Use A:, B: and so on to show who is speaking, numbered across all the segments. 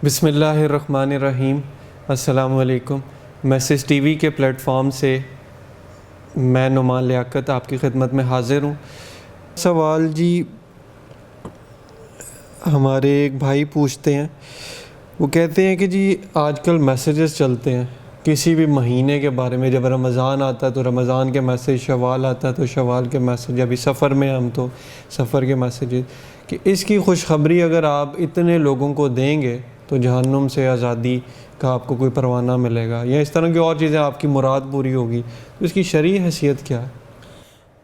A: بسم اللہ الرحمن الرحیم۔ السلام علیکم۔ میسج ٹی وی کے پلیٹ فارم سے میں نعمان لیاقت آپ کی خدمت میں حاضر ہوں۔ سوال جی ہمارے ایک بھائی پوچھتے ہیں، وہ کہتے ہیں کہ جی آج کل میسیجز چلتے ہیں کسی بھی مہینے کے بارے میں، جب رمضان آتا ہے تو رمضان کے میسیج، شوال آتا ہے تو شوال کے میسیج، ابھی سفر میں ہم تو سفر کے میسیجز، کہ اس کی خوشخبری اگر آپ اتنے لوگوں کو دیں گے تو جہنم سے آزادی کا آپ کو کوئی پروانہ ملے گا، یا اس طرح کی اور چیزیں آپ کی مراد پوری ہوگی، تو اس کی شرعی حیثیت کیا ہے؟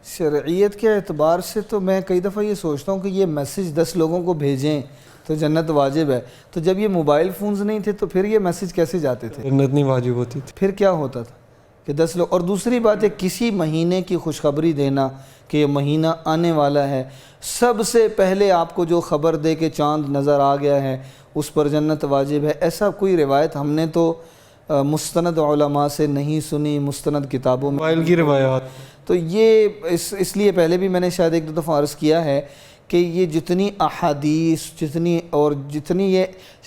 B: شرعیت کے اعتبار سے تو میں کئی دفعہ یہ سوچتا ہوں کہ یہ میسیج 10 لوگوں کو بھیجیں تو جنت واجب ہے، تو جب یہ موبائل فونز نہیں تھے تو پھر یہ میسیج کیسے جاتے تھے؟
A: جنت نہیں واجب ہوتی تھی،
B: پھر کیا ہوتا تھا کہ 10 لوگ؟ اور دوسری بات ہے کسی مہینے کی خوشخبری دینا کہ یہ مہینہ آنے والا ہے، سب سے پہلے آپ کو جو خبر دے کہ چاند نظر آ گیا ہے اس پر جنت واجب ہے، ایسا کوئی روایت ہم نے تو مستند علماء سے نہیں سنی، مستند کتابوں میں
A: موبائل کی روایات۔
B: تو یہ اس لیے پہلے بھی میں نے شاید ایک دو دفعہ عرض کیا ہے کہ یہ جتنی احادیث جتنی یہ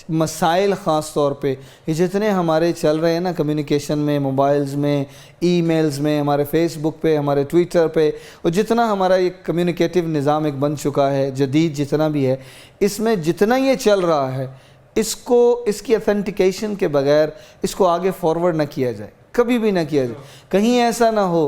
B: مسائل خاص طور پہ یہ جتنے ہمارے چل رہے ہیں نا کمیونیکیشن میں، موبائلز میں، ای میلز میں، ہمارے فیس بک پہ، ہمارے ٹویٹر پہ، اور جتنا ہمارا ایک کمیونیکیٹو نظام ایک بن چکا ہے جدید جتنا بھی ہے، اس میں جتنا یہ چل رہا ہے اس کی اتھینٹیکیشن کے بغیر اس کو آگے فارورڈ نہ کیا جائے، کبھی بھی نہ کیا جائے۔ کہیں ایسا نہ ہو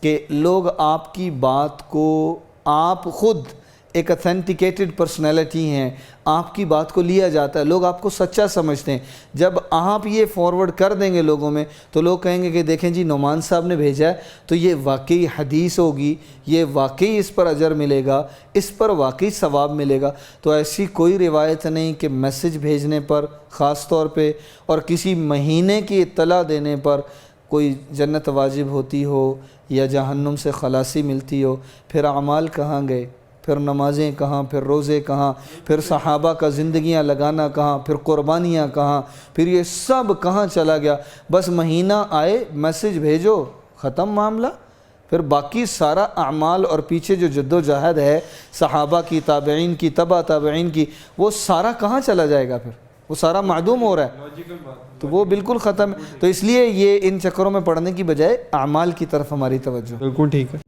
B: کہ لوگ آپ کی بات کو، آپ خود ایک اتھینٹیکیٹڈ پرسنالٹی ہیں، آپ کی بات کو لیا جاتا ہے، لوگ آپ کو سچا سمجھتے ہیں، جب آپ یہ فارورڈ کر دیں گے لوگوں میں تو لوگ کہیں گے کہ دیکھیں جی نعمان صاحب نے بھیجا ہے تو یہ واقعی حدیث ہوگی، یہ واقعی اس پر اجر ملے گا، اس پر واقعی ثواب ملے گا۔ تو ایسی کوئی روایت نہیں کہ میسج بھیجنے پر خاص طور پہ اور کسی مہینے کی اطلاع دینے پر کوئی جنت واجب ہوتی ہو یا جہنم سے خلاصی ملتی ہو۔ پھر اعمال کہاں گئے؟ پھر نمازیں کہاں؟ پھر روزے کہاں؟ پھر صحابہ کا زندگیاں لگانا کہاں؟ پھر قربانیاں کہاں؟ پھر یہ سب کہاں چلا گیا؟ بس مہینہ آئے میسج بھیجو، ختم معاملہ۔ پھر باقی سارا اعمال اور پیچھے جو جد و جہد ہے صحابہ کی، تابعین کی، تبع تابعین کی، وہ سارا کہاں چلا جائے گا؟ پھر وہ سارا معدوم ہو رہا ہے، تو وہ بالکل ختم ہے۔ تو اس لیے یہ ان چکروں میں پڑنے کی بجائے اعمال کی طرف ہماری توجہ۔
A: بالکل ٹھیک ہے۔